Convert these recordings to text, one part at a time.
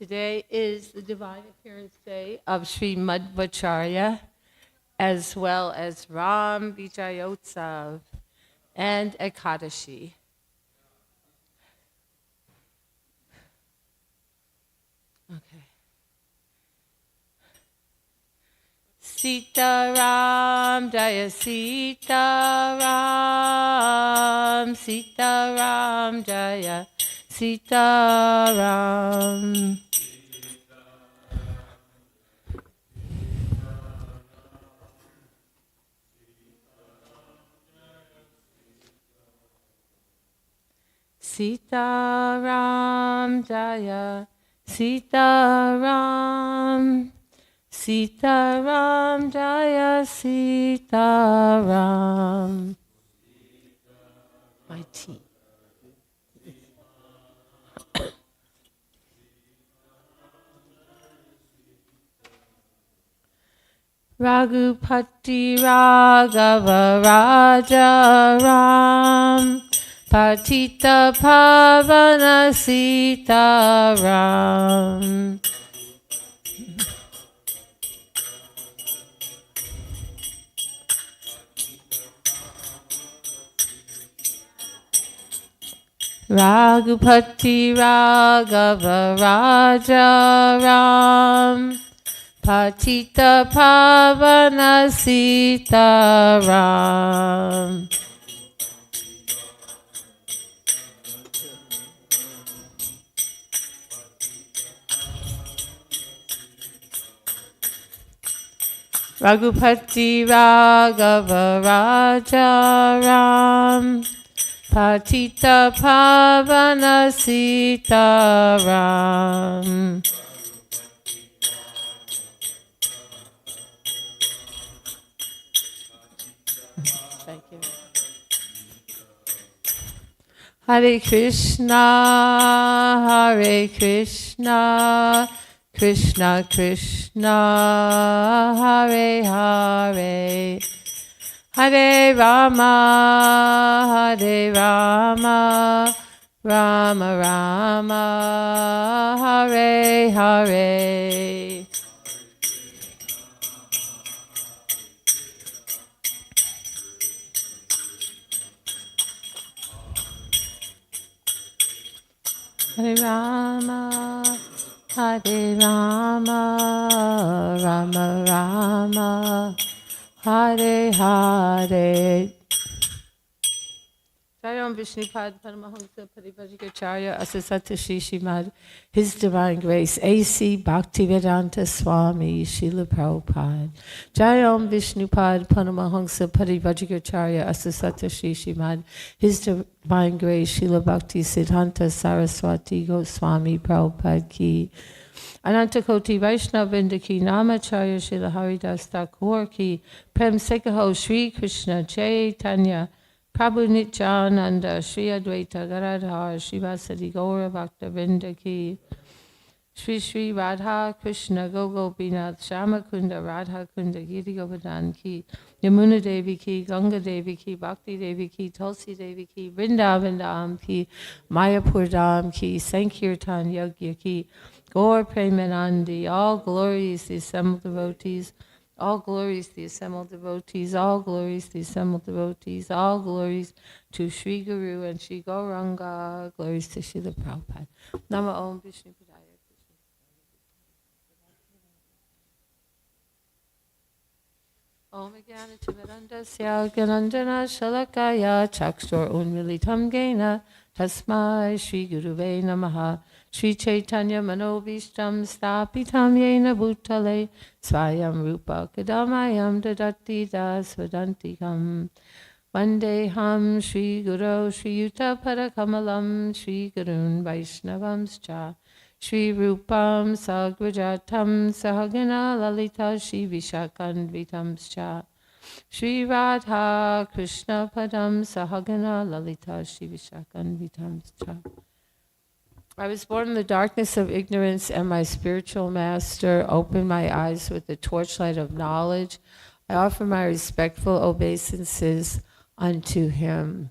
Today is the Divine Appearance Day of Sri Madhvacharya, as well as Ram Vijayotsav and Ekadashi. Okay. Sita Ram Jaya Sita Ram, Sita Ram Jaya Sita Ram. Sita Ram Jaya Sita Ram, Sita Ram Jaya Sita Ram. My tea. Raghupati Raghava Raja Ram, Patita Pavana Sita Ram. Raghupati Raghava Raja Ram, Patita Pavana Sita Ram. Raghupati Raghava Raja Ram, Patita Pavana Sita Ram. Thank you. Hare Krishna, Hare Krishna, Krishna Krishna, Hare Hare, Hare Rama, Hare Rama, Rama Rama, Hare Hare. Hare Rama, Hare Rama, Rama Rama, Hare Hare. Jayam Vishnupad Paramahamsa Parivajikacharya Asasata Shri Srimad His Divine Grace A.C. Bhaktivedanta Swami Srila Prabhupada. Jayam Vishnupad Paramahamsa Parivajikacharya Asasata Shri Srimad His Divine Grace Srila Bhakti Siddhanta Saraswati Goswami Prabhupada Ki. Anantakoti Vaishnavrinda Ki Namacharya Srila Haridas Thakur Ki. Prem Sekaho Shri Krishna Chaitanya Prabhu Nityananda, Shri Advaita Gadadhar, Srivasadi Gaura Bhakta Ki, Shri Shri Radha Krishna Gopinath, Shamakunda Radha Kunda Giri Govardhan Ki, Yamuna Devi Ki, Ganga Devi Ki, Bhakti Devi Ki, Tulsi Devi Ki, Vrindavan Dham Ki, Mayapur Dham Ki, Sankirtan Yagya Ki, Gaur Premanandi, all glories the assembled devotees, all glories the assembled devotees, all glories the assembled devotees, all glories to Sri Guru and Sri Gauranga, glories to Srila Prabhupada. Nama Om Vishnu Padaya Krishna. Om Jnana Timirandasya Gyananjana Shalakaya Chakshur Unmilitam Gena Tasmai Sri Guruve Namaha. Shri Chaitanya Manobishtam Stapitam Yena Bhutale Swayam Rupa Kadamayam Dadati Das Vadantikam Vandeham Shri Guru Shri Yuta Parakamalam Shri Gurun Vaishnavamscha Shri Rupam Sagrajatam Sahagana Lalita Shri Vishakanvitamscha Shri Radha Krishna Padam Sahagana Lalita Shri Vishakanvitamscha. I was born in the darkness of ignorance, and my spiritual master opened my eyes with the torchlight of knowledge. I offer my respectful obeisances unto him.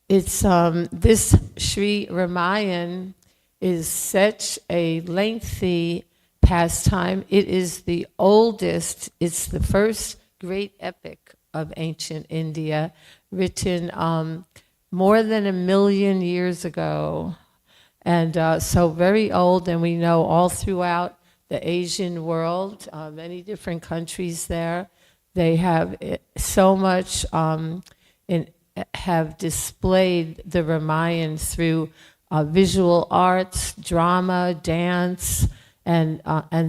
It's this Sri Ramayan is such a lengthy pastime. It is the oldest, it's the first great epic of ancient India, written more than 1,000,000 years ago. And so very old, and we know all throughout the Asian world, many different countries there, they have so much, have displayed the Ramayana through visual arts, drama, dance, and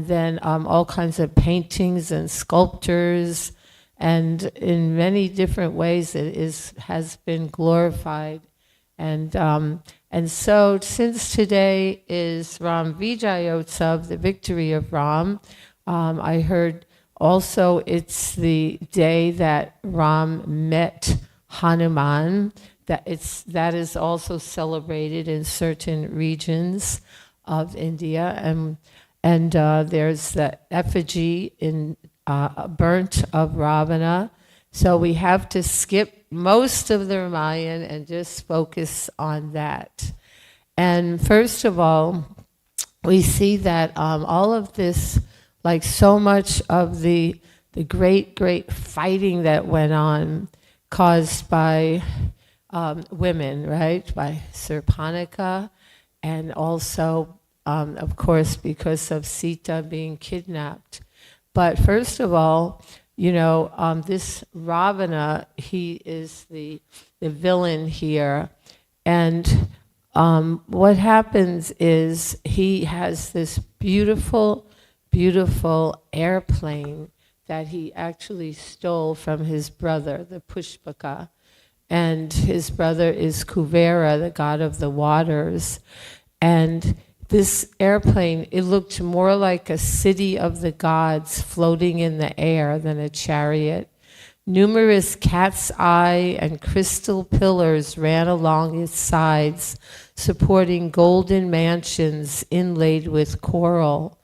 then all kinds of paintings and sculptures, and in many different ways it has been glorified. And so since today is Ram Vijayotsav, the victory of Ram, I heard also it's the day that Ram met Hanuman, that is also celebrated in certain regions of India, and there's the effigy in burnt of Ravana. So we have to skip most of the Ramayana and just focus on that. And first of all, we see that all of this, like so much of the great fighting that went on, caused by women, right? By Surpanaka, and also, of course, because of Sita being kidnapped. But first of all, this Ravana, he is the villain here. And what happens is he has this beautiful, beautiful airplane that he actually stole from his brother, the Pushpaka. And his brother is Kuvera, the god of the waters. And this airplane, it looked more like a city of the gods floating in the air than a chariot. Numerous cat's eye and crystal pillars ran along its sides, supporting golden mansions inlaid with coral.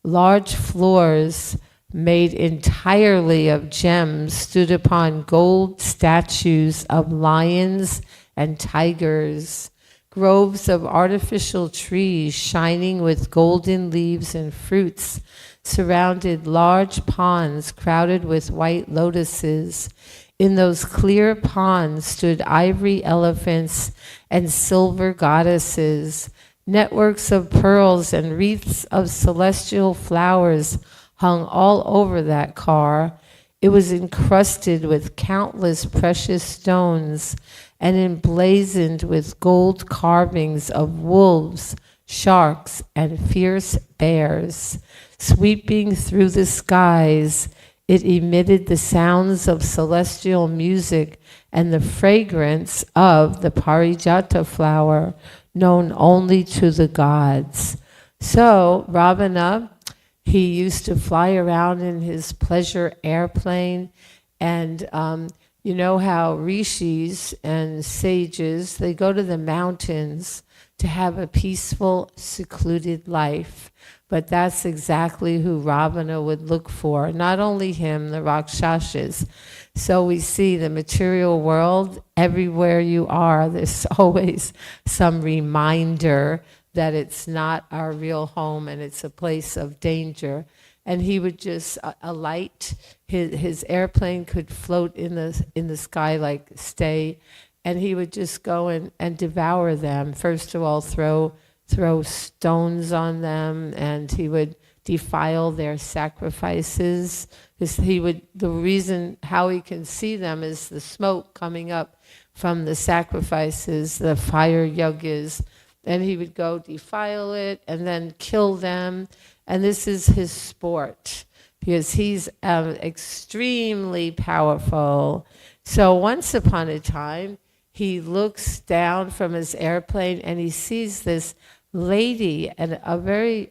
Large floors made entirely of gems stood upon gold statues of lions and tigers. Groves of artificial trees shining with golden leaves and fruits surrounded large ponds crowded with white lotuses. In those clear ponds stood ivory elephants and silver goddesses. Networks of pearls and wreaths of celestial flowers hung all over that car. It was encrusted with countless precious stones and emblazoned with gold carvings of wolves, sharks, and fierce bears. Sweeping through the skies, it emitted the sounds of celestial music and the fragrance of the parijata flower, known only to the gods. So Ravana, he used to fly around in his pleasure airplane, and you know how rishis and sages, they go to the mountains to have a peaceful, secluded life. But that's exactly who Ravana would look for. Not only him, the Rakshasas. So we see the material world, everywhere you are, there's always some reminder that it's not our real home and it's a place of danger. And he would just alight, his airplane could float in the sky, like stay, and he would just go and devour them. First of all, throw stones on them, and he would defile their sacrifices. The reason how he can see them is the smoke coming up from the sacrifices, the fire yagas, and he would go defile it and then kill them. And this is his sport, because he's extremely powerful. So once upon a time, he looks down from his airplane and he sees this lady, and a very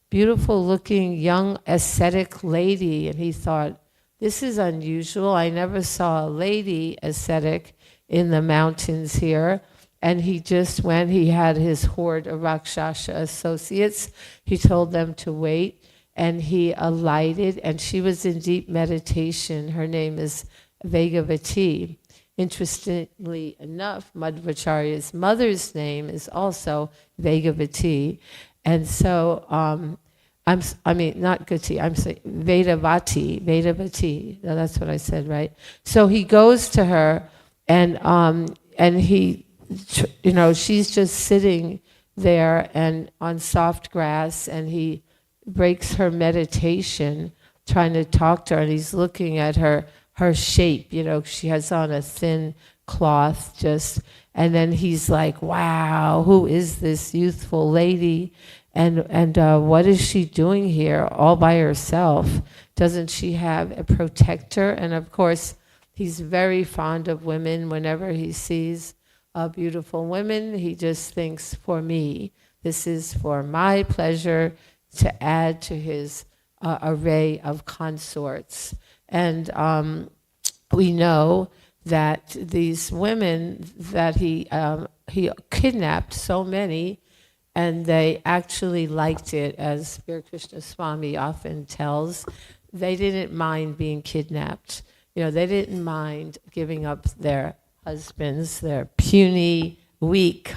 beautiful looking young ascetic lady. And he thought, this is unusual. I never saw a lady ascetic in the mountains here. And he just went, he had his horde of Rakshasa associates. He told them to wait, and he alighted, and she was in deep meditation. Her name is Vegavati. Interestingly enough, Madhvacharya's mother's name is also Vegavati. And so, not Gati, I'm saying Vedavati. That's what I said, right? So he goes to her, and he, she's just sitting there and on soft grass, and he breaks her meditation, trying to talk to her, and he's looking at her shape, she has on a thin cloth just, and then he's like, wow, who is this youthful lady? And what is she doing here all by herself? Doesn't she have a protector? And of course, he's very fond of women. Whenever he sees beautiful women, he just thinks, for me, this is for my pleasure, to add to his array of consorts. And we know that these women that he kidnapped, so many, and they actually liked it, as Spirit Krishna Swami often tells. They didn't mind being kidnapped. They didn't mind giving up their husbands, their puny, weak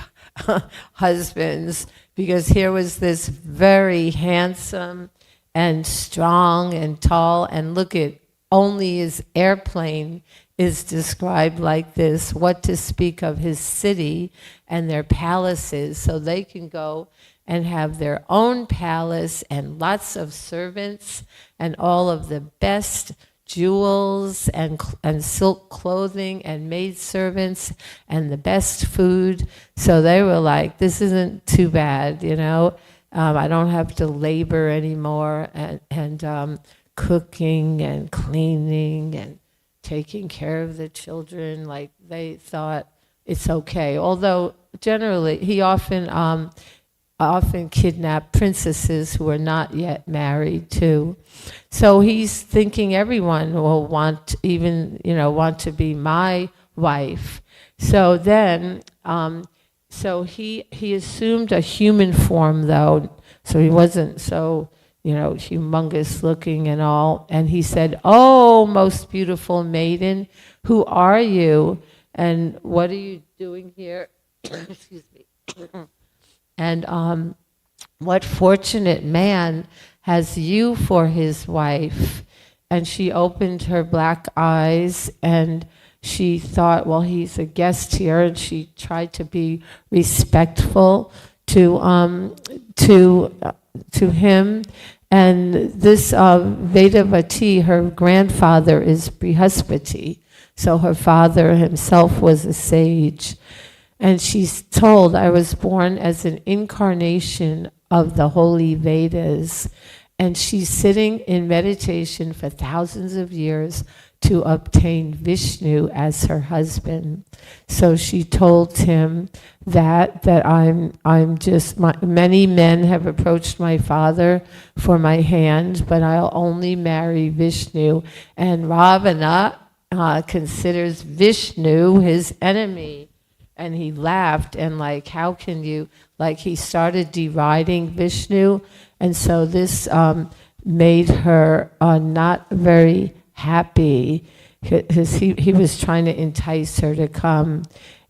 husbands, because here was this very handsome and strong and tall, and look at, only his airplane is described like this, what to speak of his city and their palaces. So they can go and have their own palace and lots of servants and all of the best jewels and silk clothing and maidservants and the best food. So they were like, this isn't too bad, I don't have to labor anymore, and cooking and cleaning and taking care of the children. Like, they thought it's okay. Although generally he often kidnapped princesses who were not yet married too. So he's thinking everyone will want to be my wife. So then, so he assumed a human form though, so he wasn't so humongous looking and all. And he said, "Oh, most beautiful maiden, who are you? And what are you doing here?" Excuse me. And what fortunate man has you for his wife? And she opened her black eyes, and she thought, well, he's a guest here, and she tried to be respectful to him. And this Vedavati, her grandfather is Brihaspati, so her father himself was a sage. And she's told, I was born as an incarnation of the holy Vedas. And she's sitting in meditation for thousands of years to obtain Vishnu as her husband. So she told him that I'm just, many men have approached my father for my hand, but I'll only marry Vishnu. And Ravana considers Vishnu his enemy. And he laughed, and like, how can you, like, he started deriding Vishnu. And so this made her not very happy, because he was trying to entice her to come.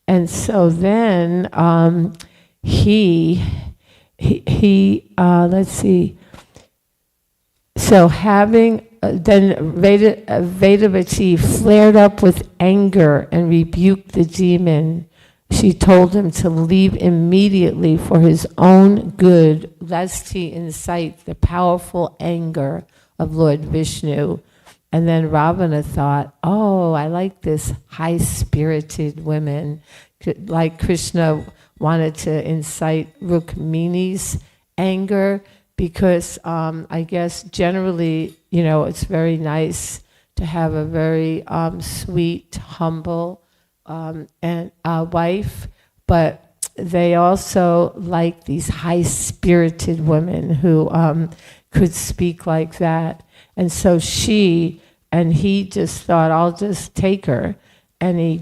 And so then let's see. So having then Vedavati flared up with anger and rebuked the demon. She told him to leave immediately for his own good, lest he incite the powerful anger of Lord Vishnu. And then Ravana thought, oh, I like this high-spirited women. Like Krishna wanted to incite Rukmini's anger, because I guess generally, it's very nice to have a very sweet, humble and wife, but they also like these high-spirited women who could speak like that. And so he just thought, I'll just take her. And he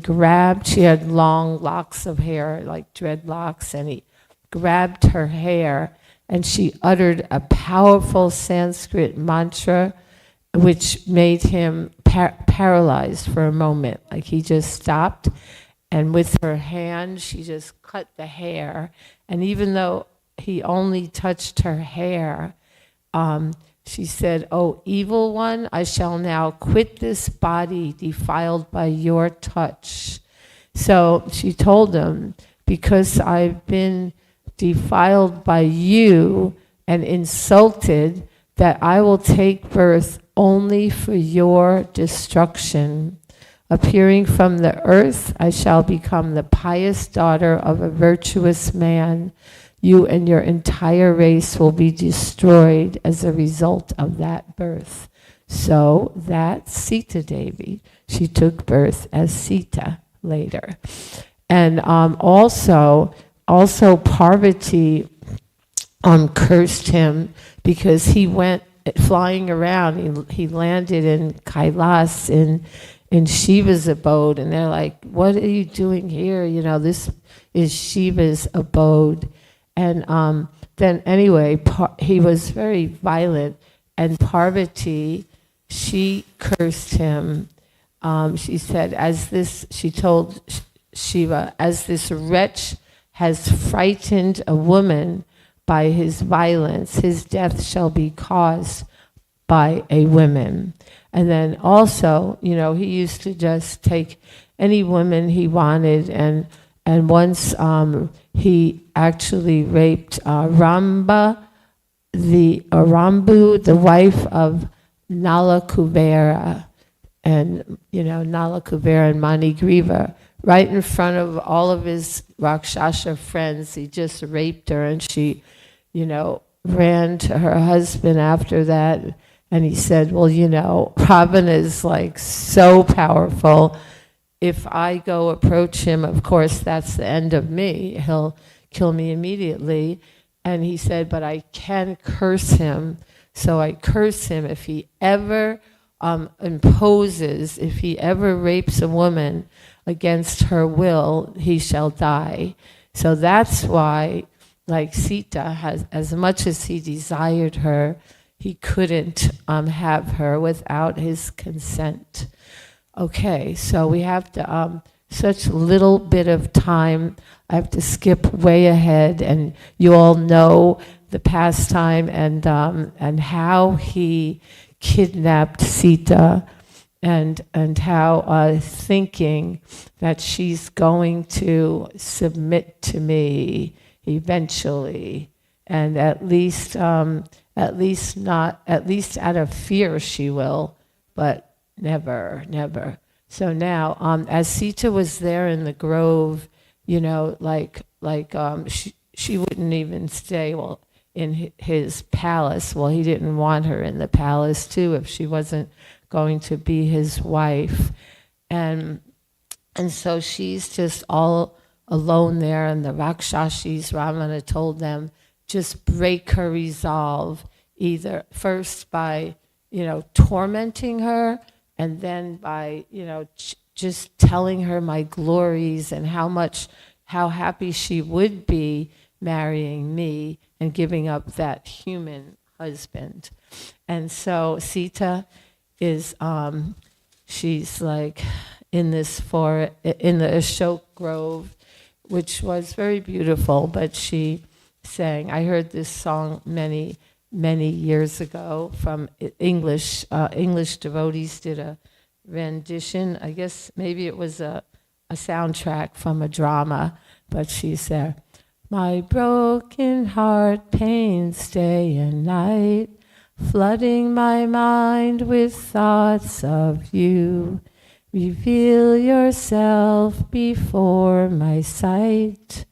she had long locks of hair, like dreadlocks, and he grabbed her hair, and she uttered a powerful Sanskrit mantra, which made him paralyzed for a moment. Like he just stopped, and with her hand, she just cut the hair. And even though he only touched her hair, she said, "O evil one, I shall now quit this body defiled by your touch." So she told him, because I've been defiled by you and insulted, that I will take birth only for your destruction. Appearing from the earth, I shall become the pious daughter of a virtuous man. You and your entire race will be destroyed as a result of that birth. So that's Sita Devi. She took birth as Sita later. And also Parvati cursed him because he went flying around. He landed in Kailas in Shiva's abode, and they're like, "What are you doing here? You know, this is Shiva's abode." And then anyway, he was very violent, and Parvati, she cursed him. She said, she told Shiva, "As this wretch has frightened a woman by his violence, his death shall be caused by a woman." And then also, you know, he used to just take any woman he wanted, and once he actually raped Rambu, the wife of Nala Kuvera, and you know, Nala Kuvera and Manigriva, right in front of all of his Rakshasa friends. He just raped her, and she, you know, ran to her husband after that. And he said, "Well, you know, Ravana is like so powerful. If I go approach him, of course, that's the end of me. He'll kill me immediately." And he said, "But I can curse him. So I curse him. If he ever if he ever rapes a woman against her will, he shall die." So that's why, like Sita, has, as much as he desired her, he couldn't have her without his consent. Okay, so we have to, such little bit of time, I have to skip way ahead, and you all know the pastime and how he kidnapped Sita, and how thinking that she's going to submit to me eventually, and at least out of fear she will, but never. So now, as Sita was there in the grove, you know, she wouldn't even stay in his palace. Well, he didn't want her in the palace too if she wasn't going to be his wife, and so she's just all alone there. And the Rakshashis, Ravana told them, just break her resolve, either first by, you know, tormenting her, and then by, you know, just telling her my glories and how happy she would be marrying me and giving up that human husband. And so Sita is, she's like in this in the Ashok Grove, which was very beautiful, but she sang, I heard this song many years ago from English devotees did a rendition. I guess maybe it was a soundtrack from a drama, but she said, "My broken heart pains day and night, flooding my mind with thoughts of you. Reveal yourself before my sight.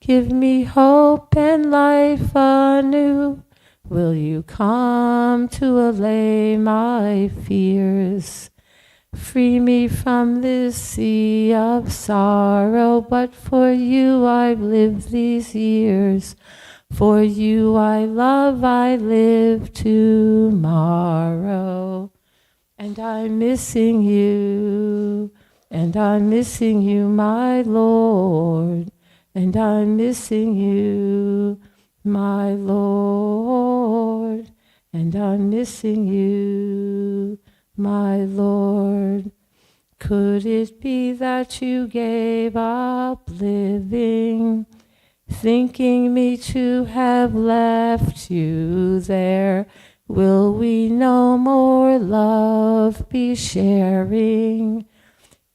Give me hope and life anew. Will you come to allay my fears? Free me from this sea of sorrow, but for you I've lived these years. For you I love, I live tomorrow. And I'm missing you, and I'm missing you, my Lord. And I'm missing you, my Lord. And I'm missing you, my Lord. Could it be that you gave up living, thinking me to have left you there? Will we no more love be sharing?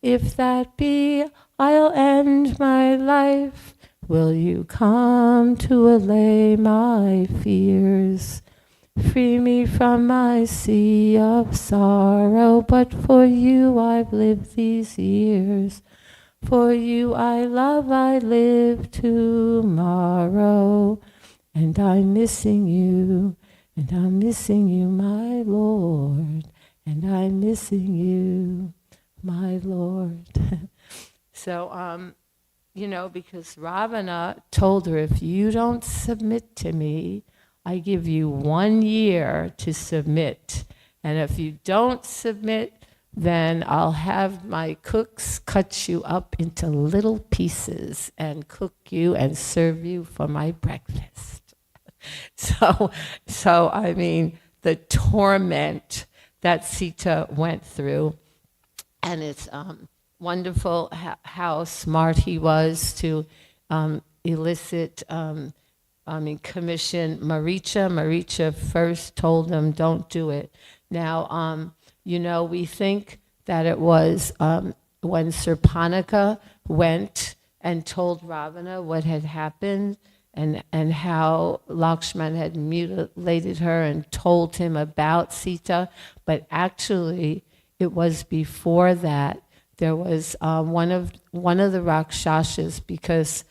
If that be, I'll end my life. Will you come to allay my fears? Free me from my sea of sorrow, but for you I've lived these years. For you I love, I live tomorrow. And I'm missing you, and I'm missing you, my Lord. And I'm missing you, my Lord. So, because Ravana told her, if you don't submit to me, I give you 1 year to submit. And if you don't submit, then I'll have my cooks cut you up into little pieces and cook you and serve you for my breakfast. So I mean, the torment that Sita went through, and it's wonderful how smart he was to elicit, commission Maricha. Maricha first told him, don't do it. Now, we think that it was when Surpanaka went and told Ravana what had happened and how Lakshman had mutilated her and told him about Sita. But actually, it was before that. There was one of the Rakshasas, because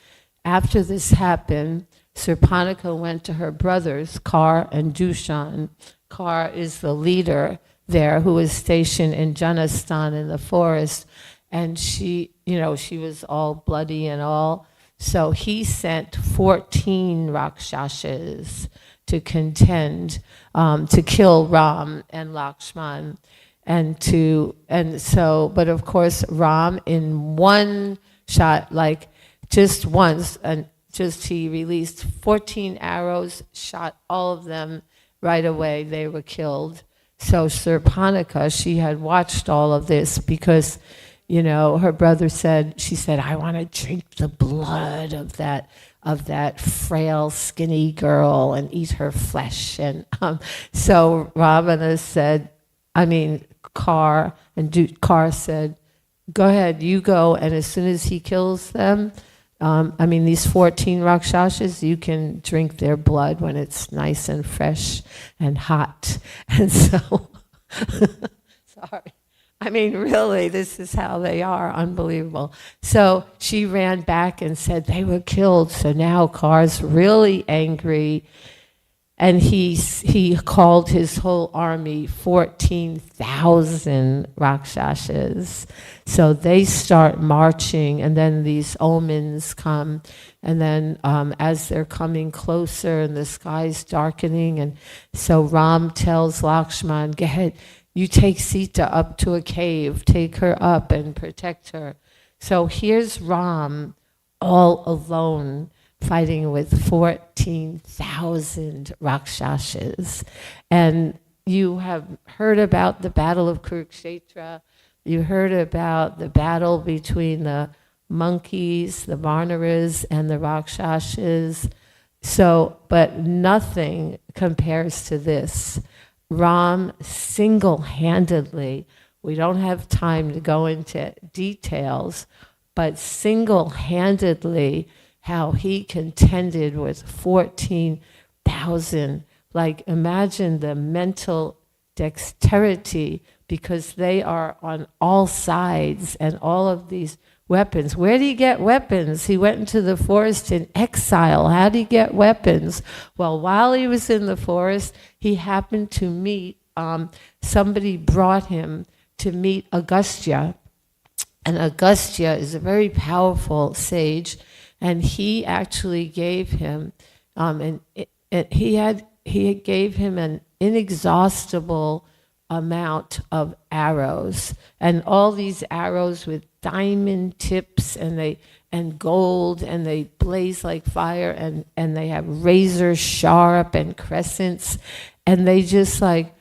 after this happened, Surpanaka went to her brothers, Kar and Dushan. Kar is the leader there who was stationed in Janastan in the forest, and she was all bloody and all. So he sent 14 Rakshasas to contend, to kill Ram and Lakshman. But of course, Ram in one shot, like just once, and he released 14 arrows, shot all of them right away. They were killed. So Surpanaka, she had watched all of this because, her brother said, I want to drink the blood of that frail, skinny girl and eat her flesh. And so Ravana said, Kar said, go ahead, you go, and as soon as he kills them, these 14 Rakshasas, you can drink their blood when it's nice and fresh and hot. And so, sorry. Really, this is how they are, unbelievable. So she ran back and said they were killed. So now Kar's really angry. And he called his whole army 14,000 Rakshasas. So they start marching, and then these omens come. And then as they're coming closer and the sky's darkening, and so Ram tells Lakshman, go ahead, you take Sita up to a cave, take her up and protect her. So here's Ram all alone, fighting with 14,000 Rakshasas. And you have heard about the Battle of Kurukshetra. You heard about the battle between the monkeys, the Varnaras, and the Rakshasas. But nothing compares to this. Ram single-handedly, we don't have time to go into details, but single-handedly, how he contended with 14,000. Like, imagine the mental dexterity, because they are on all sides and all of these weapons. Where did he get weapons? He went into the forest in exile. How did he get weapons? Well, while he was in the forest, he happened to meet, somebody brought him to meet Agastya. And Agastya is a very powerful sage, and he actually gave him, he gave him an inexhaustible amount of arrows, and all these arrows with diamond tips and gold, and they blaze like fire, and they have razor sharp and crescents, and they just like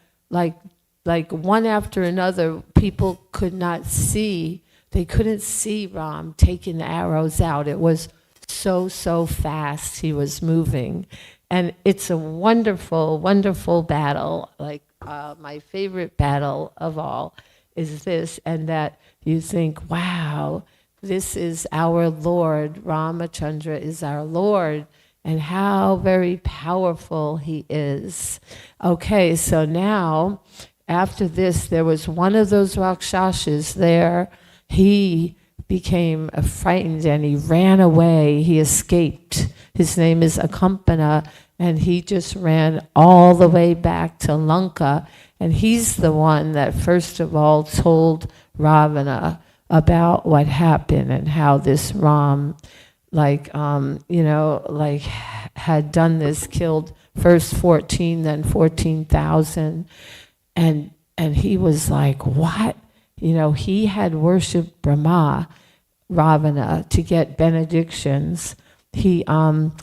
like one after another, people could not see. They couldn't see Ram taking the arrows out. It was so fast he was moving. And it's a wonderful, wonderful battle. Like my favorite battle of all is this, and that you think, wow, this is our Lord. Ramachandra is our Lord, and how very powerful he is. Okay, so now, after this, there was one of those Rakshasas there. He became frightened and he ran away. He escaped. His name is Akampana, and he just ran all the way back to Lanka. And he's the one that first of all told Ravana about what happened and how this Ram, like, had done this, killed first 14, then 14,000. And he was like, what? He had worshipped Brahma, Ravana, to get benedictions. He got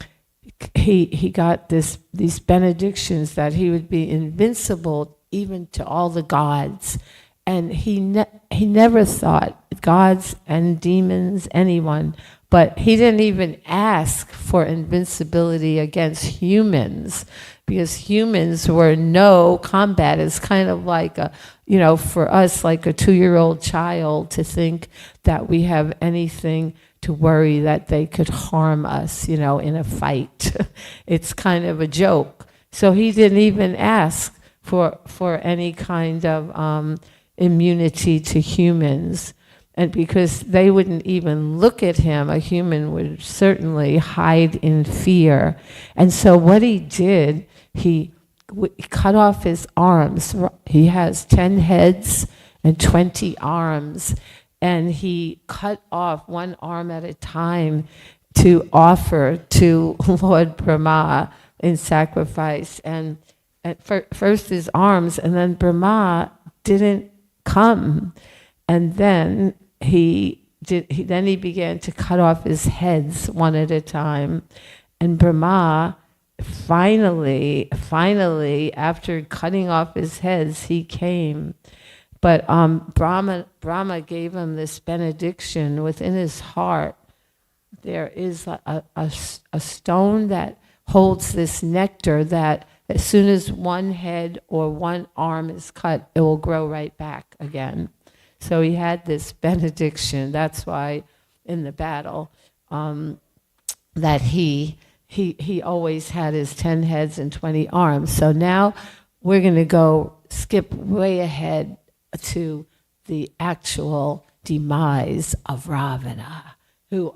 these benedictions that he would be invincible even to all the gods. And he never thought gods and demons, anyone, but he didn't even ask for invincibility against humans, because humans were no combat. It's kind of like for us, like a 2-year-old child to think that we have anything to worry that they could harm us, in a fight. It's kind of a joke. So he didn't even ask for any kind of immunity to humans. And because they wouldn't even look at him, a human would certainly hide in fear. And so what he did, he cut off his arms. He has 10 heads and 20 arms. And he cut off one arm at a time to offer to Lord Brahma in sacrifice. And first his arms, and then Brahma didn't come. And then he began to cut off his heads one at a time. And Brahma finally, after cutting off his heads, he came. But Brahma gave him this benediction within his heart. There is a stone that holds this nectar that as soon as one head or one arm is cut, it will grow right back again. So he had this benediction. That's why in the battle that he always had his 10 heads and 20 arms. So now we're going to skip way ahead to the actual demise of Ravana, who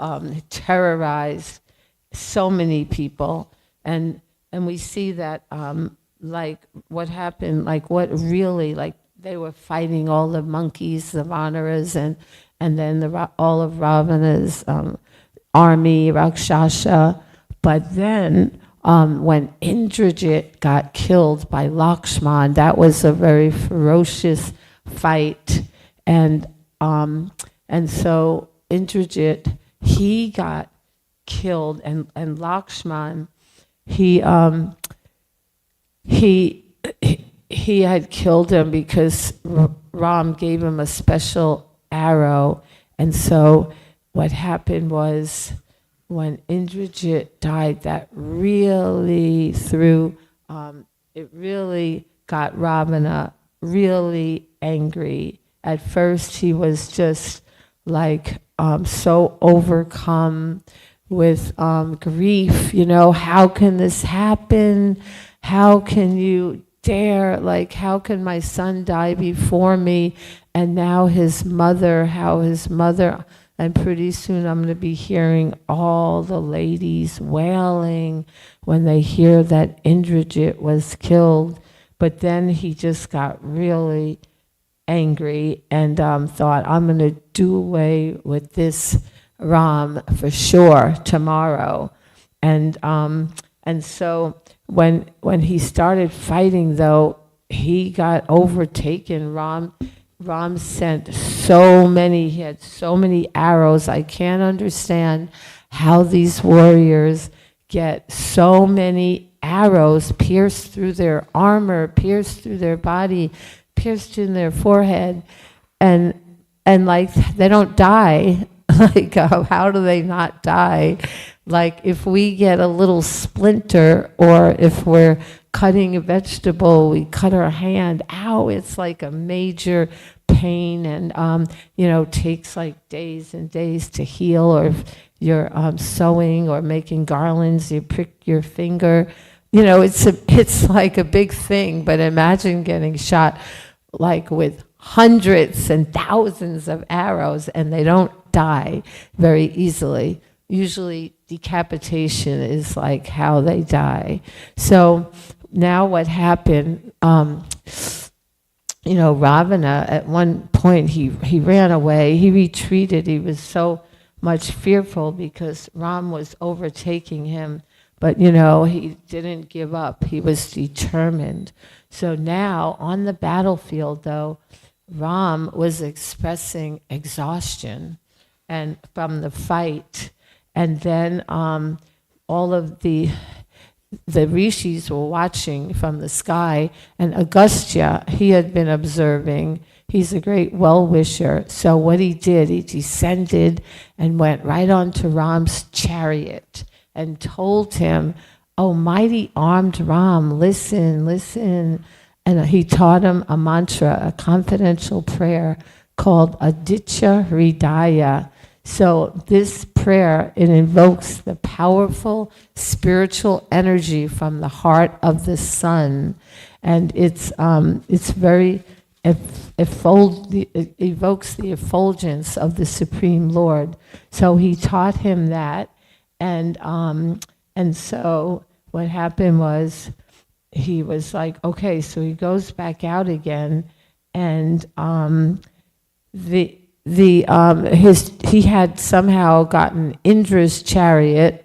terrorized so many people. And we see that like what happened, like what really, like they were fighting all the monkeys, the Vanaras, and then all of Ravana's army, Rakshasa. But then when Indrajit got killed by Lakshman, that was a very ferocious fight. And so Indrajit, he got killed, and Lakshman, he had killed him because Ram gave him a special arrow. And so what happened was, when Indrajit died, that really it really got Ravana really angry. At first he was just like so overcome with grief, how can this happen? How can you dare, like, how can my son die before me? And now his mother, and pretty soon I'm going to be hearing all the ladies wailing when they hear that Indrajit was killed. But then he just got really angry and thought, I'm going to do away with this Ram for sure tomorrow. And so when he started fighting, though, he got overtaken. Ram sent he had so many arrows. I can't understand how these warriors get so many arrows pierced through their armor, pierced through their body. pierced in their forehead, and like they don't die. Like, how do they not die? Like, if we get a little splinter, or if we're cutting a vegetable, we cut our hand, ow, it's like a major pain, and takes like days and days to heal. Or if you're sewing or making garlands, you prick your finger. It's like a big thing. But imagine getting shot like with hundreds and thousands of arrows, and they don't die very easily. Usually decapitation is like how they die. So now what happened, Ravana, at one point he ran away, he retreated. He was so much fearful because Ram was overtaking him. But, he didn't give up. He was determined. So now on the battlefield, though, Ram was expressing exhaustion and from the fight. And then all of the rishis were watching from the sky, and Agastya, he had been observing. He's a great well-wisher. So what he did, he descended and went right onto Ram's chariot and told him, "Oh, mighty armed Ram, listen, listen." And he taught him a mantra, a confidential prayer called Aditya Hridaya. So this prayer, it invokes the powerful spiritual energy from the heart of the sun, and it's very it evokes the effulgence of the Supreme Lord. So he taught him that, and so what happened was he was like, okay, so he goes back out again, and he had somehow gotten Indra's chariot.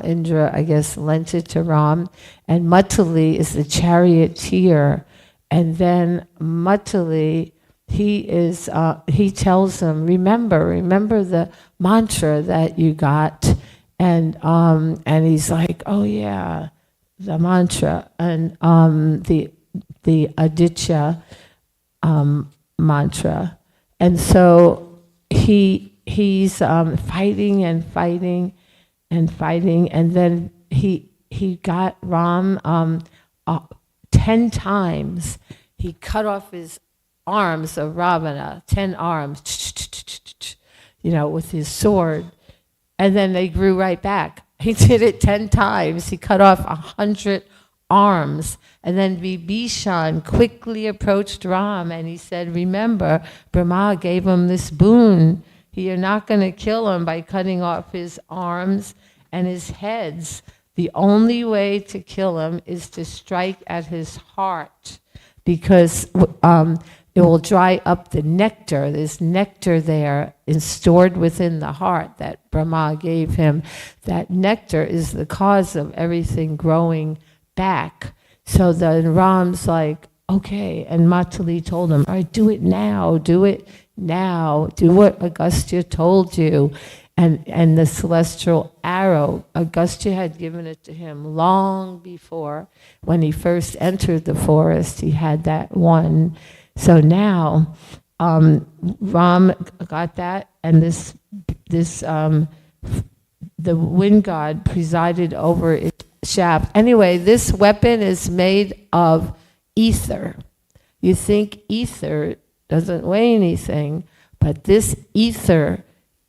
Indra, I guess, lent it to Ram, and Matali is the charioteer. And then Matali, he tells him, remember the mantra that you got, and he's like, oh yeah, the mantra, and the Aditya mantra. And so he's fighting and fighting and fighting, and then he got Ram 10 times. He cut off his arms of Ravana, 10 arms, with his sword, and then they grew right back. He did it 10 times. He cut off 100 arms. And then Vibhishan quickly approached Ram and he said, remember, Brahma gave him this boon. You're not going to kill him by cutting off his arms and his heads. The only way to kill him is to strike at his heart, because it will dry up the nectar. There's nectar there stored within the heart that Brahma gave him. That nectar is the cause of everything growing back. So then Ram's like, okay, and Matali told him, all right, do it now, do it now, do what Agastya told you. And the celestial arrow, Agastya had given it to him long before. When he first entered the forest, he had that one. So now, Ram got that, and the wind god presided over its shaft. Anyway, this weapon is made of ether. You think ether doesn't weigh anything, but this ether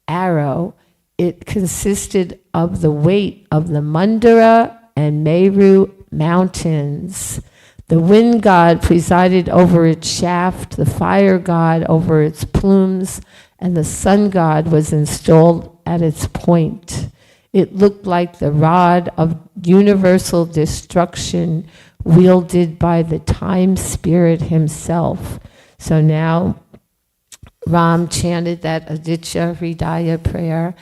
arrow, it consisted of the weight of the Mandara and Meru mountains. The wind god presided over its shaft, the fire god over its plumes, and the sun god was installed at its point. It looked like the rod of universal destruction wielded by the time spirit himself. So now Ram chanted that Aditya Hridaya prayer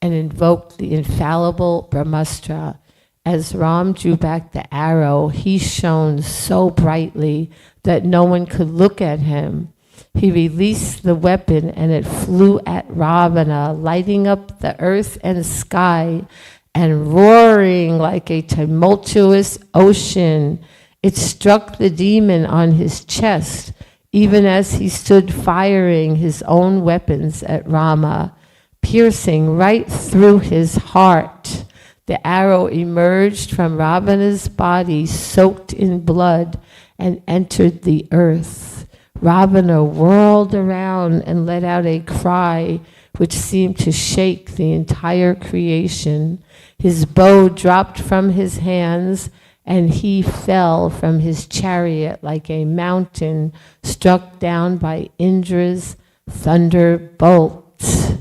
and invoked the infallible Brahmastra. As Ram drew back the arrow, he shone so brightly that no one could look at him. He released the weapon and it flew at Ravana, lighting up the earth and sky and roaring like a tumultuous ocean. It struck the demon on his chest. even as he stood firing his own weapons at Rama, piercing right through his heart. The arrow emerged from Ravana's body, soaked in blood, and entered the earth. Ravana whirled around and let out a cry which seemed to shake the entire creation. His bow dropped from his hands, and he fell from his chariot like a mountain struck down by Indra's thunderbolt.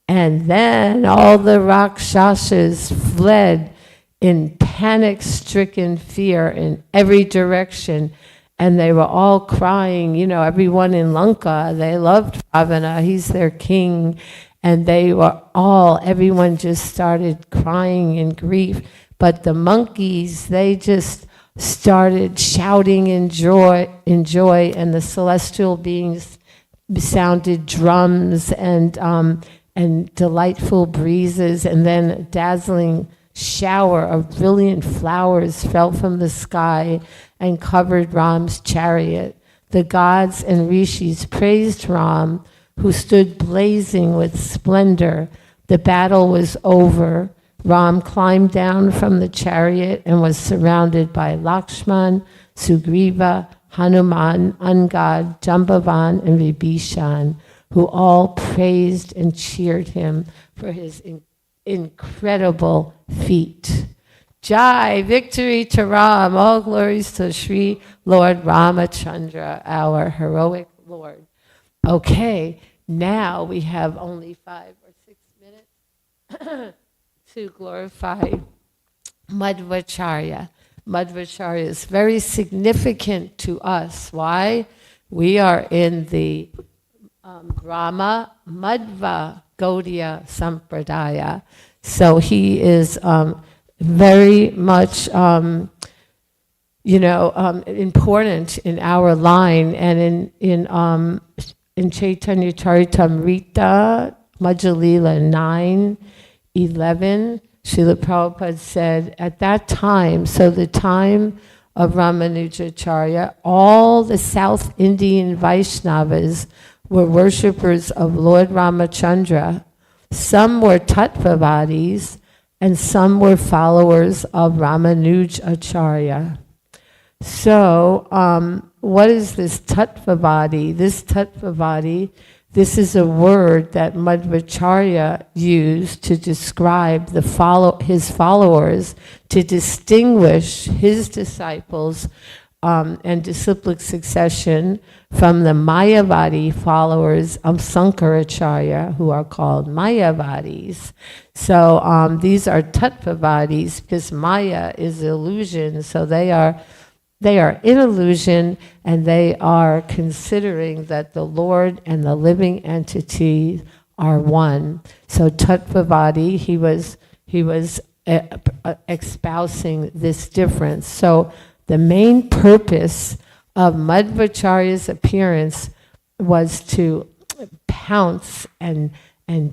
And then all the Rakshasas fled in panic-stricken fear in every direction. And they were all crying, you know, everyone in Lanka, they loved Ravana, he's their king. And they were everyone just started crying in grief. But the monkeys, they just started shouting in joy, and the celestial beings sounded drums and delightful breezes, and then a dazzling shower of brilliant flowers fell from the sky and covered Ram's chariot. The gods and rishis praised Ram, who stood blazing with splendor. The battle was over. Ram climbed down from the chariot and was surrounded by Lakshman, Sugriva, Hanuman, Angad, Jambavan, and Vibhishan, who all praised and cheered him for his incredible feat. Jai, victory to Ram, all glories to Sri Lord Ramachandra, our heroic Lord. Okay, now we have only 5 or 6 minutes to glorify Madhvacharya. Madhvacharya is very significant to us. Why? We are in the Brahma Madhva Gaudiya Sampradaya. So he is very much, important in our line. And in Chaitanya Charitamrita, Madhya-lila 9:11, Srila Prabhupada said, at that time, so the time of Ramanujacharya, all the South Indian Vaishnavas were worshippers of Lord Ramachandra. Some were Tattvavadis, and some were followers of Ramanujacharya. So, what is this Tattvavadi? This is a word that Madhvacharya used to describe his followers, to distinguish his disciples and disciplic succession from the Mayavadi followers of Sankaracharya, who are called Mayavadis. So these are Tattvavadis because Maya is illusion, so they are in illusion, and they are considering that the Lord and the living entity are one. So Tattvavadi, he was espousing this difference. So the main purpose of Madhvacharya's appearance was to pounce and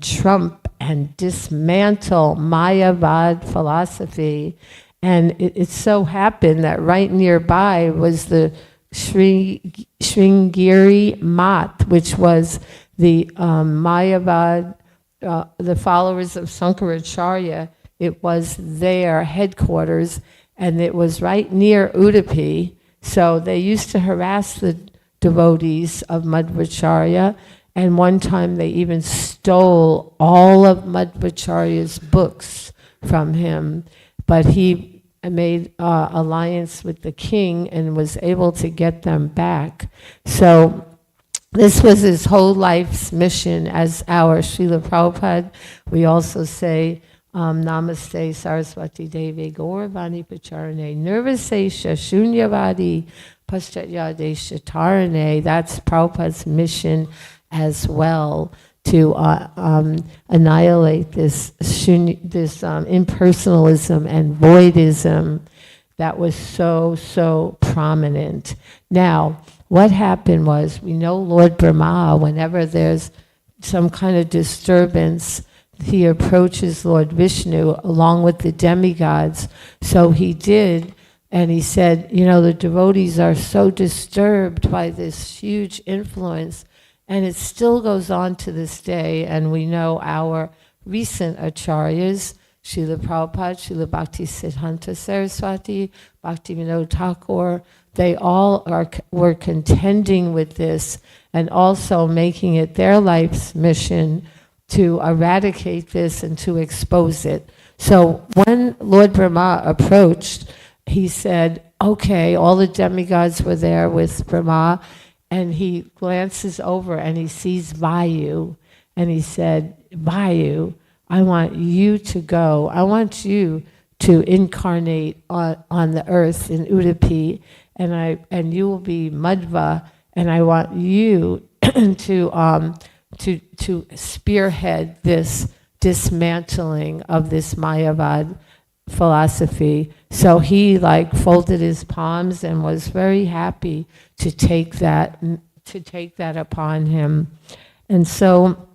trump and dismantle Mayavad philosophy. And it so happened that right nearby was the Sringeri Math, which was the Mayavad, the followers of Sankaracharya. It was their headquarters, and it was right near Udupi. So they used to harass the devotees of Madhvacharya, and one time they even stole all of Madhvacharya's books from him. But he made alliance with the king and was able to get them back. So this was his whole life's mission as our Srila Prabhupada. We also say, Namaste Saraswati Devi Gauravani Pacharane Nirvasesha Shunyavadi Paschatyadesh Tarane. That's Prabhupada's mission as well, to annihilate this impersonalism and voidism that was so prominent. Now, what happened was, we know Lord Brahma, whenever there's some kind of disturbance, he approaches Lord Vishnu along with the demigods. So he did And he said, you know, the devotees are so disturbed by this huge influence, and it still goes on to this day. And we know our recent acharyas, Srila Prabhupada, Srila Bhaktisiddhanta Saraswati, Bhaktivinoda Thakur, they all were contending with this and also making it their life's mission to eradicate this and to expose it. So when Lord Brahma approached, he said, okay, all the demigods were there with Brahma, and he glances over and he sees Vayu, and he said, Vayu, I want you to go. I want you to incarnate on the earth in Udupi, and you will be Madhva, and I want you to spearhead this dismantling of this Mayavad philosophy. So he folded his palms and was very happy to take that upon him. And so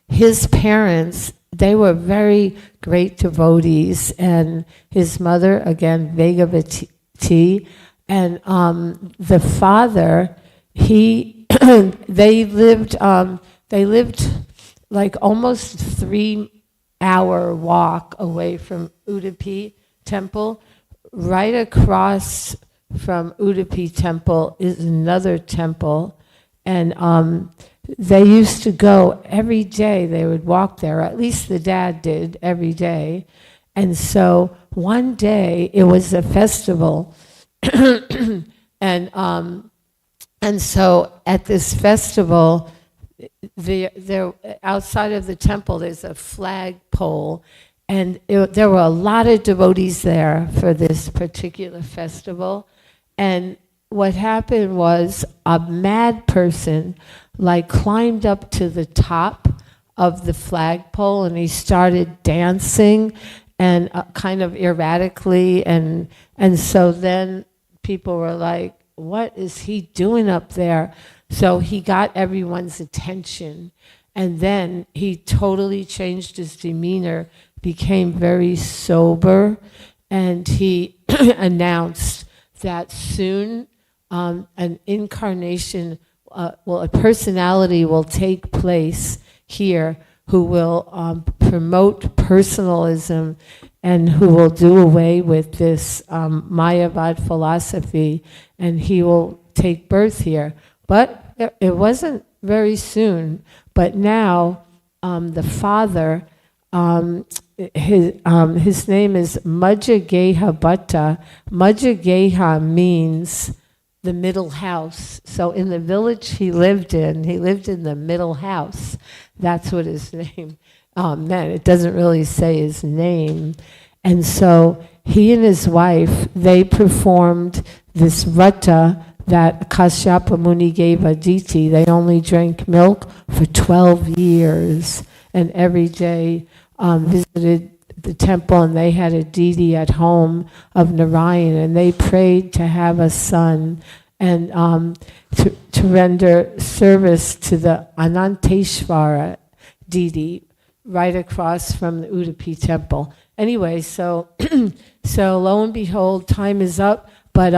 his parents, they were very great devotees, and his mother, again, Vegavati, and the father, they lived like almost 3-hour walk away from Udupi temple. Right across from Udupi temple is another temple, and they used to go every day. They would walk there, or at least the dad did every day. And so one day it was a festival, and so at this festival, there outside of the temple there's a flagpole, and there were a lot of devotees there for this particular festival. And what happened was a mad person climbed up to the top of the flagpole, and he started dancing and kind of erratically, and so then people were like, what is he doing up there? So he got everyone's attention, and then he totally changed his demeanor, became very sober, and he announced that soon an incarnation, a personality will take place here who will promote personalism and who will do away with this Mayavad philosophy, and he will take birth here. But it wasn't very soon. But now the father, his name is Majjageha Bhatta. Majjageha means the middle house. So in the village he lived in the middle house. That's what his name meant. It doesn't really say his name. And so he and his wife, they performed this vrata that Kashyapa Muni gave Aditi. They only drank milk for 12 years, and every day visited the temple, and they had a deity at home of Narayan, and they prayed to have a son and to render service to the Ananteshvara deity right across from the Udupi temple. Anyway, so lo and behold, time is up, but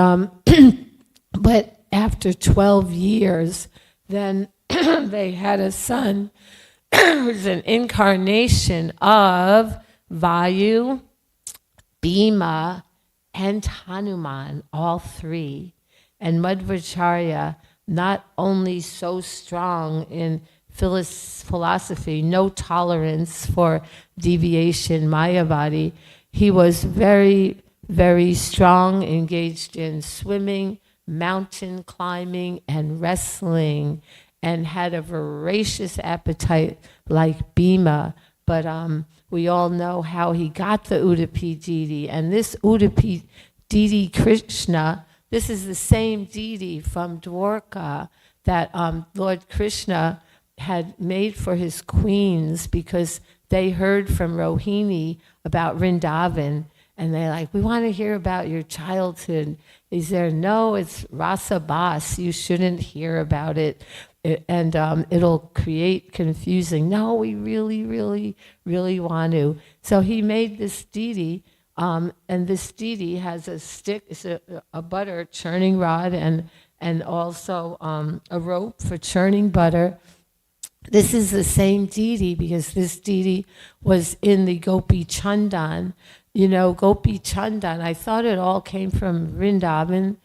but after 12 years, then they had a son who's an incarnation of Vayu, Bhima, and Hanuman, all three. And Madhvacharya, not only so strong in philosophy, no tolerance for deviation, Mayavadi, he was very, very strong, engaged in swimming, mountain climbing, and wrestling, and had a voracious appetite like Bhima. But we all know how he got the Udupi deity. And this Udupi deity Krishna, this is the same deity from Dwarka that Lord Krishna had made for his queens, because they heard from Rohini about Vrindavan, and they're like, we want to hear about your childhood. He said, no, it's Rasa Bas, you shouldn't hear about it, and it'll create confusing. No, we really, really, really want to. So he made this deity And this deity has a stick, it's a butter churning rod, and also a rope for churning butter. This is the same deity because this deity was in the Gopi Chandan. You know, Gopi Chandan, I thought it all came from Vrindavan,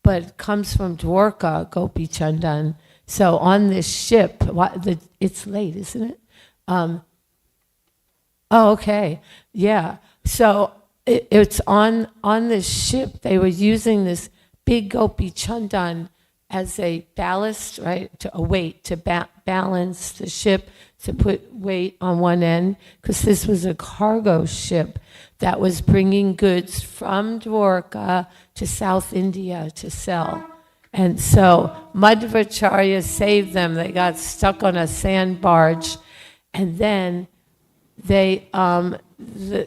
but it comes from Dwarka, Gopi Chandan. So on this ship, it's late, isn't it? Oh, okay, yeah. So it's on this ship. They were using this big Gopi Chandan as a ballast, right, a weight to balance the ship, to put weight on one end, because this was a cargo ship that was bringing goods from Dwarka to South India to sell. And so Madhvacharya saved them. They got stuck on a sand barge, and then the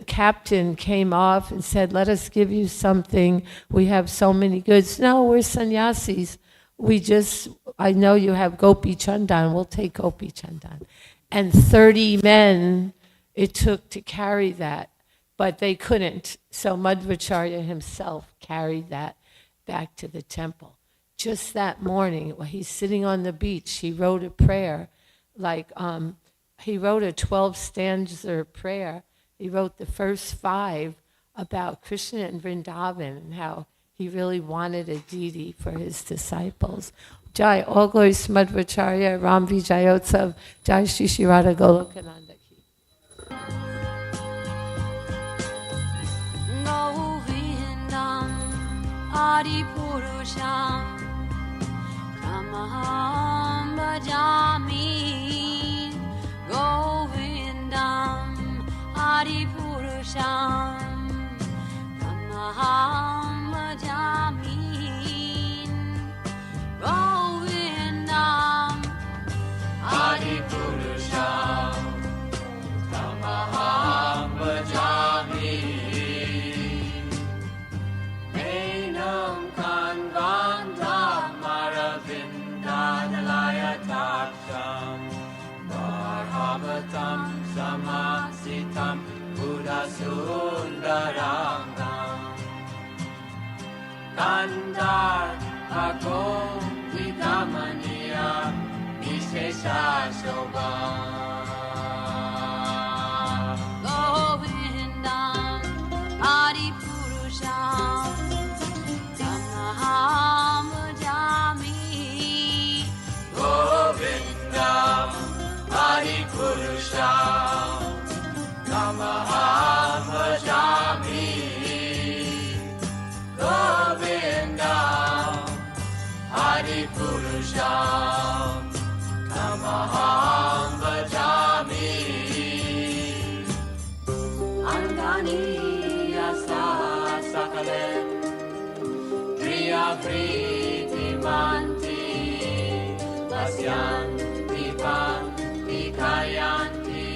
captain came off and said, "Let us give you something. We have so many goods." "No, we're sannyasis. I know you have Gopi Chandan. We'll take Gopi Chandan." And 30 men it took to carry that, but they couldn't. So Madhvacharya himself carried that back to the temple. Just that morning, while he's sitting on the beach, he wrote a prayer, he wrote a 12-stanza prayer. He wrote the first 5 about Krishna and Vrindavan and how he really wanted a deity for his disciples. Jai, all glories to Madhvacharya, Ram Vijayotsav, Jai Shri Shri Radha Golokananda ki. Govindam Adi Purusham Tamaham Bhajami. Govindam Adi Purusham Tamaham Bhajami. Govindam Adi Purusham Tamaham Bhajami. Enam Kanvandam Aravindanalayatacham Varhavatam Samasitam Buddhasundarangam Kandar Agom Vidamaniya Vishesha Shobha. Govindam Adi Purusham Tamaham Bhajami. Govindam Adi Purusham Tamaham Bhajami. Govindam Adi Purusham Tamaham Bhajami. Angani Yasa Sakalem Kriya Vriti Manti Vasyanti Panti Kayanti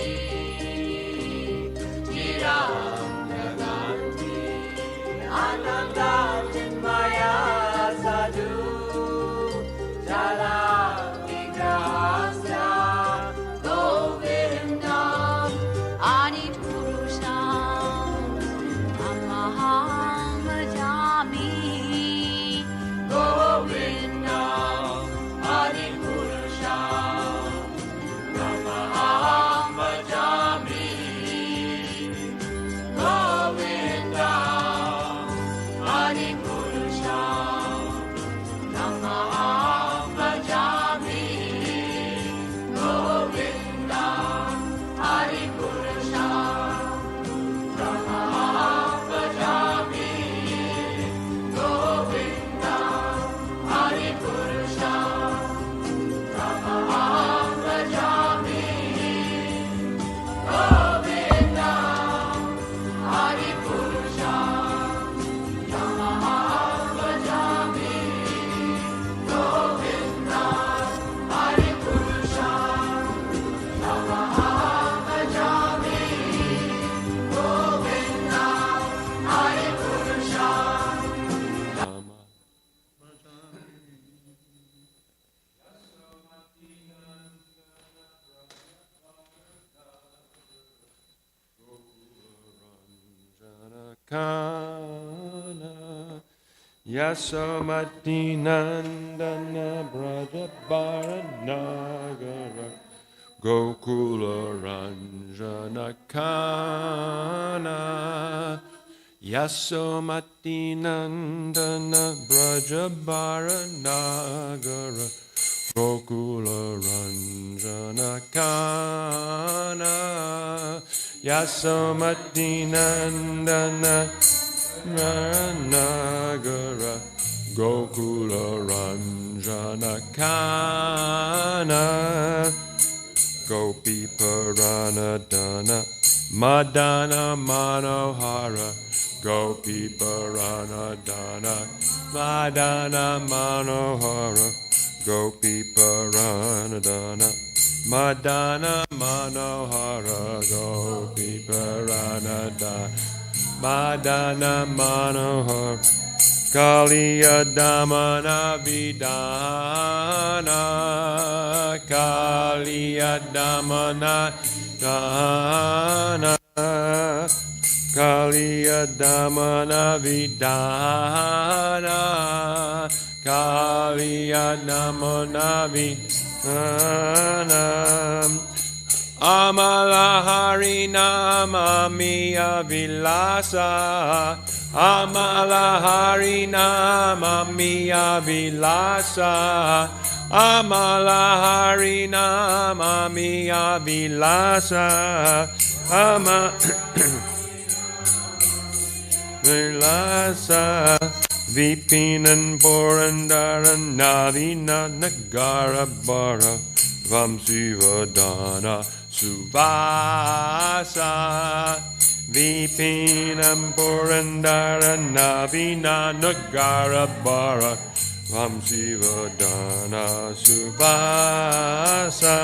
Chiram Naganti Ananda Chinmaya Sadhu Jala Vigrahasya. Govindam Adi Purusham Tamaham Bhajami. Govindam Adi Purusham Yasomati Nandana Brajabara Nagara Gokula Ranjana Kana Yasomati Nandana Brajabara Nagara Gokula Ranjana Kana Yasomati Nandana Nagara Gokula Ranjana Kana Gopi Purana Dana Madana Manohara Gopi Purana Dana Madana Manohara Gopi Purana Dana Madana Manohara Gopi Purana Dana Madana Manohara Kaliya Damana Vidana Kaliya Damana Dana Kaliya Damana Vidana Kaliya Damana Vidana Amala Harinama Miya Vilasa Amala Harinama Miya Vilasa Amala Harinama Miya Vilasa Vilasa Vipinan Purandaran Navina Nagara Bara Vamsivadana Suvasa Vipinam Purandara Navina Nagara Bara Vamsivadana Suvasa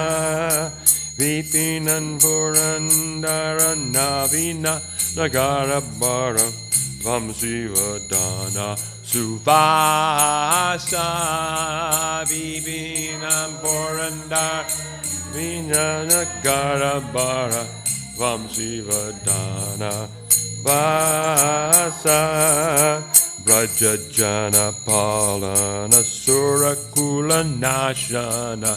Vipinam Purandara Navina Nagara Bara Vamsivadana Suvasa Vipinam Purandara Vijana Garabara Vamsivadana Vasa Brajajana Palana Surakula Nashana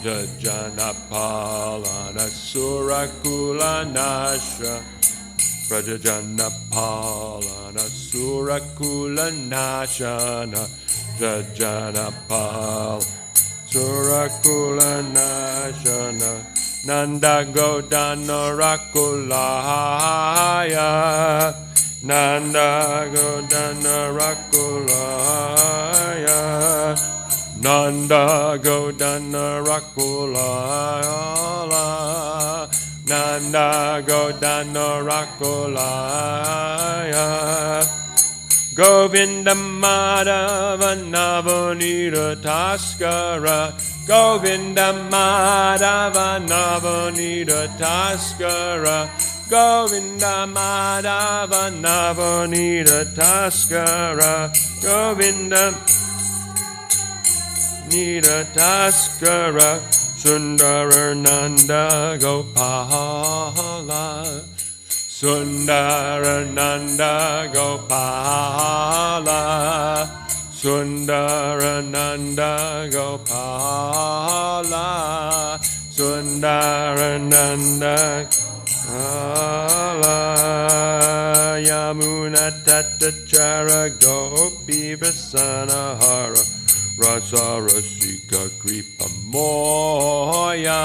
Jajana Palana Surakula Nasha Brajajana Palana Surakula Nashana Jajana Palana Surakula Nashana Nanda Godana Rakulaya Nanda Godana Rakulaya Nanda Godana Rakulaya Nanda Godana Rakulaya Govinda Madhava Navanita Taskara Govinda Madhava Navanita Taskara Govinda Madhava Navanita Taskara Govinda Nita Taskara Sundara Nanda Gopala Sundarananda Gopala Sundarananda Gopala Sundarananda Gopala Yamuna Tatachara Gopi Vasanahara Rasa Rasika Kripa Moya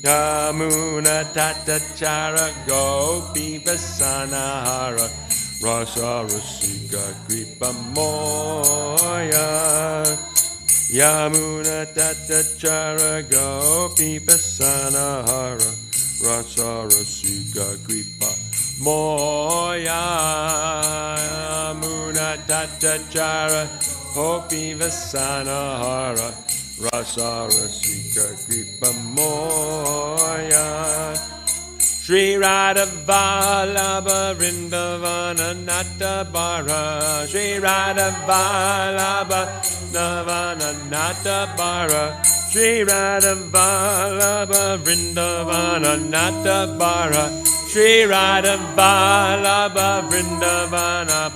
Yamuna Tatachara Gopi Vasanahara Rasa Rasika Kripa Moya Yamuna Tatachara Gopi Vasanahara Rasa Rasika Kripa Moya Yamuna Tatachara Gopi Vasanahara Rasa Rasika Kripa Moya Shri Radha Vallabha Vrindavana Natabara Shri Radha Vallabha Vrindavana Natabara Shri Radha Vallabha Vrindavana Natabara Shri Radha Vallabha Vrindavana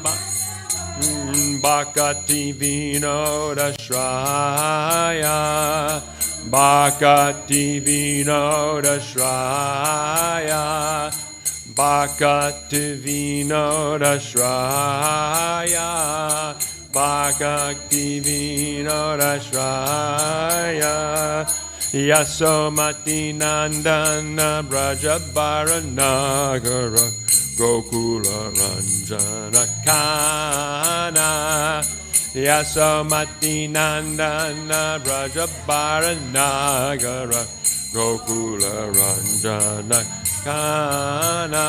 Bhakati Vinoda Shraya Bhakati Vinoda Shraya Bhakati Vinoda Shraya Bhakati Vinoda Shraya Yasomati Nandana Brajabara Nagara Gokula Ranjana Kana Yasomati Nandana Brajabara Nagara Gokula Ranjana Kana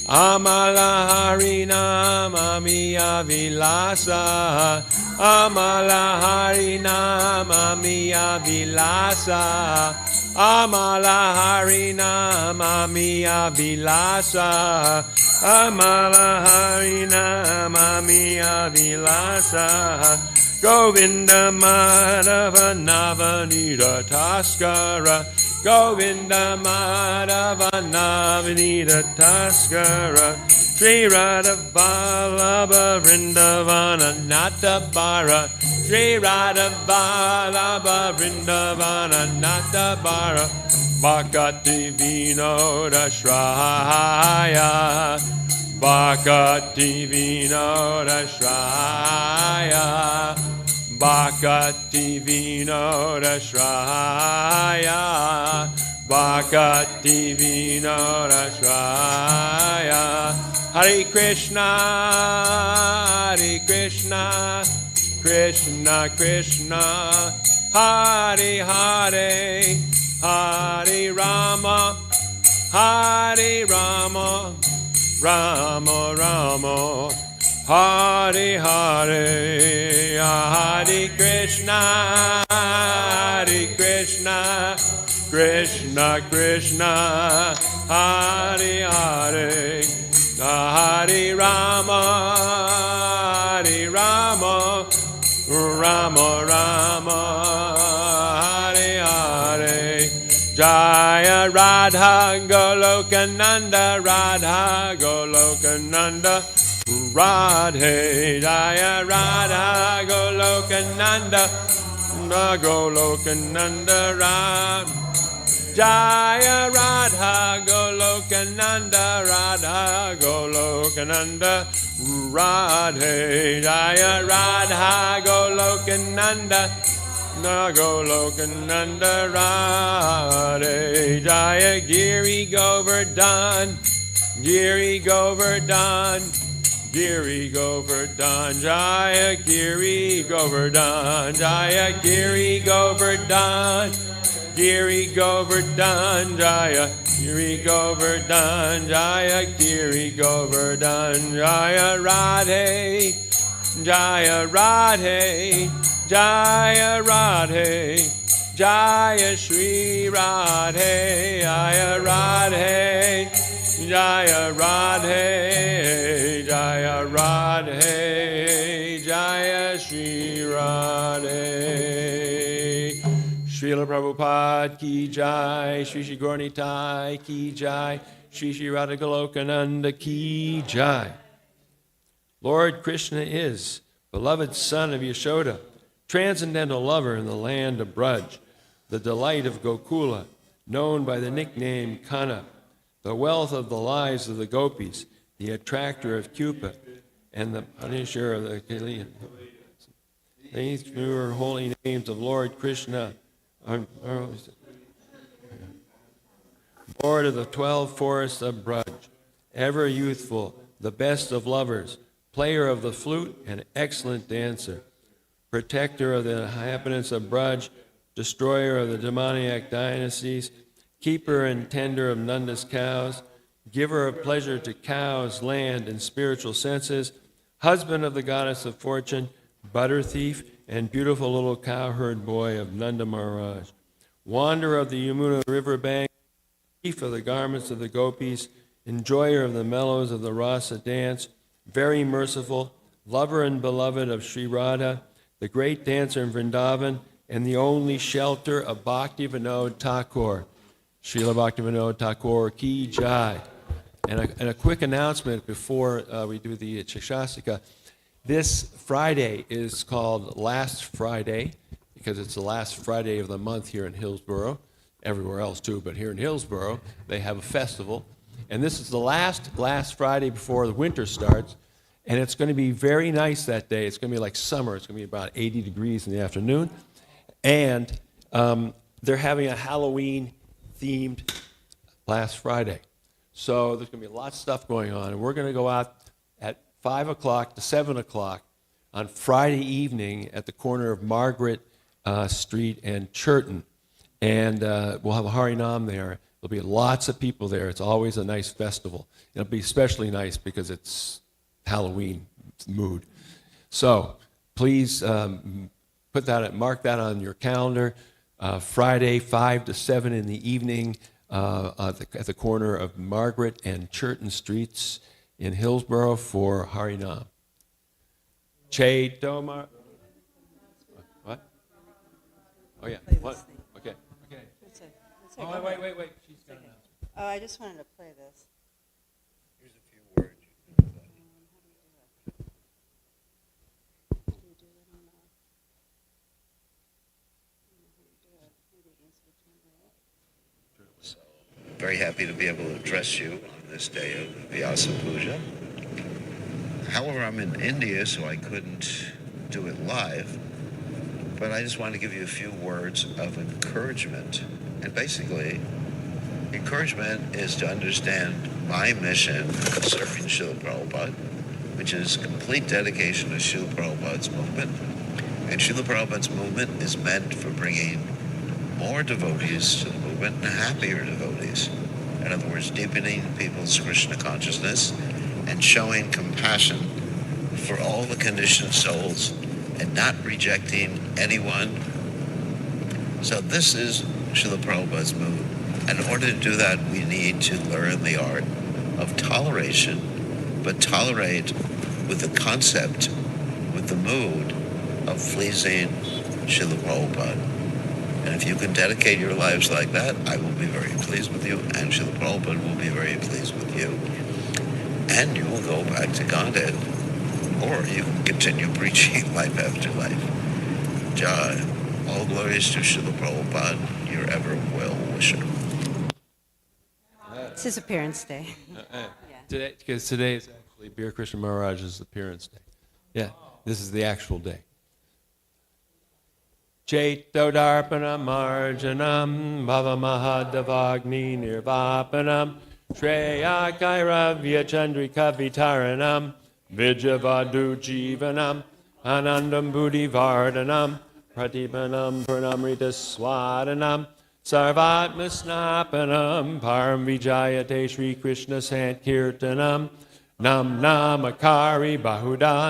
Amala Harinama Miya Vilasa Amala Harinama Miya Vilasa Amala Harinama Miya Vilasa Amala Harinama Miya Vilasa Govinda Madhava Navanita Taskara Govinda Madhava Navanita Taskara Sri Radha Vallabha Vrindavana Natabara Sri Radha Vallabha Vrindavana Natabara Bhakati Vinoda Shraya Bhakati Vinoda Shraya Bhakati Vinoda Shraya Bhakati Vinoda Shraya Hare Krishna Krishna Krishna Hare Hare Hare Rama Rama Rama Hare Hare Hare Krishna Krishna Krishna Hare Hare Hare Rama Rama Rama Hare Hare Jaya Radha Golokananda Radha Golokananda Radhe Jaya Radha Golokananda Golokananda Radha Jaya Radha Golokananda Radha Golokananda Radhe Jaya Radha Golokananda Golokananda Radhe Jaya Giri Govardhan Giri Govardhan Giri Govardhan Jaya Giri Govardhan Jaya Giri Govardhan Giri Govardhan Jaya Giri Govardhan Jaya Giri Govardhan Jaya Radhe Jaya Radhe Jaya Radhe Jaya Shri Radhe Jaya Radhe Jaya Radhe Jaya Radhe Jaya Shri Radhe Srila Prabhupada ki jai, Shri Shri Gaur Nitai ki jai, Shri Shri Radha Golokananda ki jai. Lord Krishna is beloved son of Yashoda, transcendental lover in the land of Braj, the delight of Gokula, known by the nickname Kana, the wealth of the lives of the gopis, the attractor of Cupid, and the punisher of the Kaliya. These pure holy names of Lord Krishna, Lord of the 12 forests of Braj, ever youthful, the best of lovers, player of the flute and excellent dancer, protector of the inhabitants of Braj, destroyer of the demoniac dynasties, keeper and tender of Nanda's cows, giver of pleasure to cows, land, and spiritual senses, husband of the goddess of fortune, butter thief, and beautiful little cowherd boy of Nanda Maharaj, wanderer of the Yamuna riverbank, chief of the garments of the gopis, enjoyer of the mellows of the rasa dance, very merciful, lover and beloved of Sri Radha, the great dancer in Vrindavan, and the only shelter of Bhakti Vinod Thakur. Srila Bhaktivinoda Thakur Ki Jai. And a quick announcement before we do the Shikshastika. This Friday is called Last Friday because it's the last Friday of the month here in Hillsborough. Everywhere else too, but here in Hillsborough, they have a festival. And this is the last Friday before the winter starts. And it's going to be very nice that day. It's going to be like summer. It's going to be about 80 degrees in the afternoon. And they're having a Halloween-themed last Friday. So there's going to be lots of stuff going on. And we're going to go out at 5 o'clock to 7 o'clock on Friday evening at the corner of Margaret Street and Churton. And we'll have a Harinam there. There'll be lots of people there. It's always a nice festival. It'll be especially nice because it's Halloween mood. So please mark that on your calendar. Friday, 5 to 7 in the evening at the corner of Margaret and Churton Streets in Hillsborough for Harinam. Tomar. What? Oh, yeah. What? Okay. That's it. Oh, wait. She's got an announcement. Oh, I just wanted to play this. Here's a few words. How do you do it on the... Very happy to be able to address you on this day of Vyasa Puja. However, I'm in India, so I couldn't do it live. But I just want to give you a few words of encouragement. And basically, encouragement is to understand my mission of serving Srila Prabhupada, which is complete dedication to Srila Prabhupada's movement. And Srila Prabhupada's movement is meant for bringing more devotees to the movement and happier devotees. In other words, deepening people's Krishna consciousness and showing compassion for all the conditioned souls and not rejecting anyone. So this is Srila Prabhupada's mood. And in order to do that, we need to learn the art of toleration, but tolerate with the concept, with the mood of pleasing Srila Prabhupada. And if you can dedicate your lives like that, I will be very pleased with you, and Srila Prabhupada will be very pleased with you. And you will go back to Godhead, or you can continue preaching life after life. Jai. All glories to Srila Prabhupada, your ever well-wisher. It's his appearance day. Because today is actually Bir Krishna Maharaj's appearance day. Yeah, this is the actual day. Chaitodarpanam marjanam bhavamahadavagni nirvapanam Shreya Kairavya Chandrika Vitaranam Vijavadu Jivanam Anandam Buddhi Vardhanam Pratipanam Purnamrita Swadanam Sarvatma Snapanam Param Vijayate Shri Krishna Sankirtanam Nam Namakari Bahuda